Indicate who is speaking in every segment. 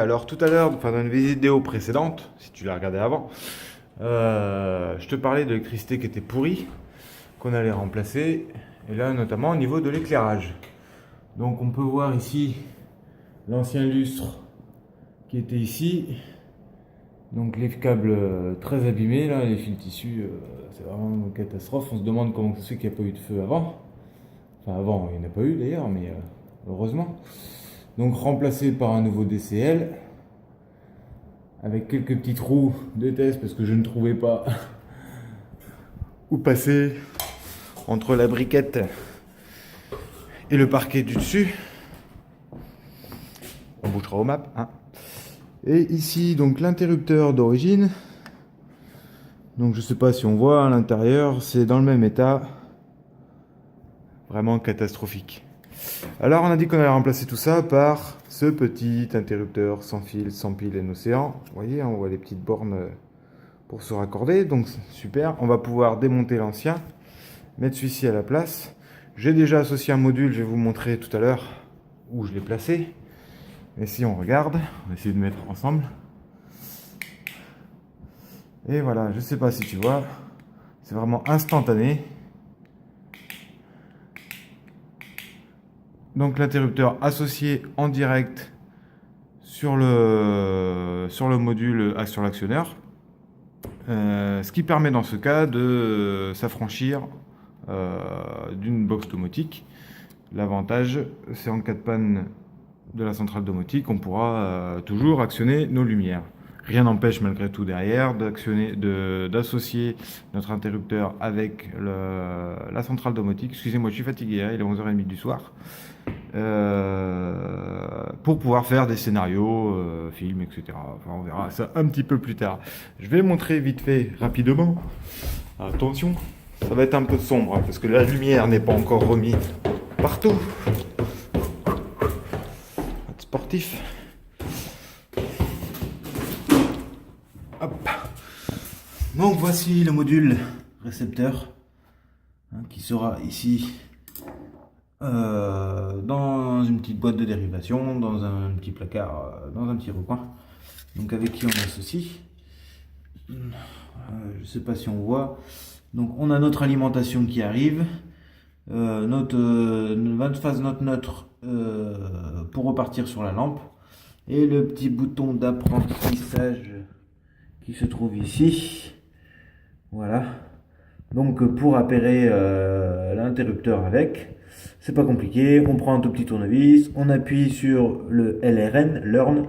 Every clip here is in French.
Speaker 1: Alors tout à l'heure, enfin dans une vidéo précédente, si tu l'as regardé avant, je te parlais de l'électricité qui était pourrie, qu'on allait remplacer, et là notamment au niveau de l'éclairage. Donc on peut voir ici l'ancien lustre qui était ici. Donc les câbles très abîmés, là, les fils tissus, c'est vraiment une catastrophe. On se demande comment ça se fait qu'il n'y a pas eu de feu avant. Enfin avant, il n'y en a pas eu d'ailleurs, mais heureusement. Donc remplacé par un nouveau DCL, avec quelques petits trous de test parce que je ne trouvais pas où passer entre la briquette et le parquet du dessus. On bouchera au map, hein. Et ici donc l'interrupteur d'origine. Donc je sais pas si on voit à l'intérieur, c'est dans le même état. Vraiment catastrophique. Alors on a dit qu'on allait remplacer tout ça par ce petit interrupteur sans fil, sans pile et océan. Vous voyez, on voit les petites bornes pour se raccorder, donc super. On va pouvoir démonter l'ancien, mettre celui-ci à la place. J'ai déjà associé un module, je vais vous montrer tout à l'heure où je l'ai placé. Et si on regarde, on va essayer de mettre ensemble. Et voilà, je sais pas si tu vois, c'est vraiment instantané. Donc l'interrupteur associé en direct sur le module, sur l'actionneur. Ce qui permet dans ce cas de s'affranchir d'une box domotique. L'avantage, c'est en cas de panne de la centrale domotique, on pourra toujours actionner nos lumières. Rien n'empêche malgré tout derrière d'associer notre interrupteur avec la centrale domotique. Excusez-moi, je suis fatigué, hein, il est 11h30 du soir. Pour pouvoir faire des scénarios, films, etc. Enfin, on verra ça un petit peu plus tard. Je vais montrer vite fait, rapidement. Attention, ça va être un peu sombre, hein, parce que la lumière n'est pas encore remise partout. Sportif. Hop. Donc voici le module récepteur, hein, qui sera ici dans une petite boîte de dérivation, dans un petit placard, dans un petit recoin. Donc avec qui on associe. Je ne sais pas si on voit. Donc on a notre alimentation qui arrive, notre 20 phase note neutre pour repartir sur la lampe, et le petit bouton d'apprentissage qui se trouve ici. Voilà. Donc pour appairer l'interrupteur avec, c'est pas compliqué, on prend un tout petit tournevis, on appuie sur le LRN, Learn.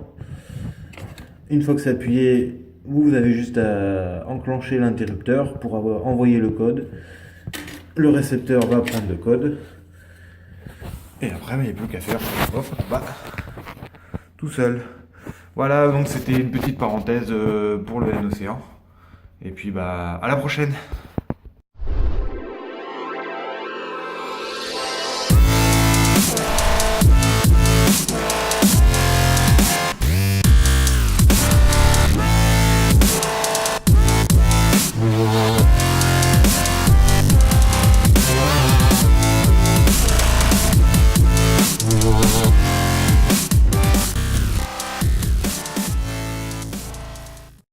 Speaker 1: Une fois que c'est appuyé, vous avez juste à enclencher l'interrupteur pour envoyer le code. Le récepteur va prendre le code. Et après, il n'y a plus qu'à faire tout seul. Voilà, donc c'était une petite parenthèse pour le N-Océan. Et puis, à la prochaine!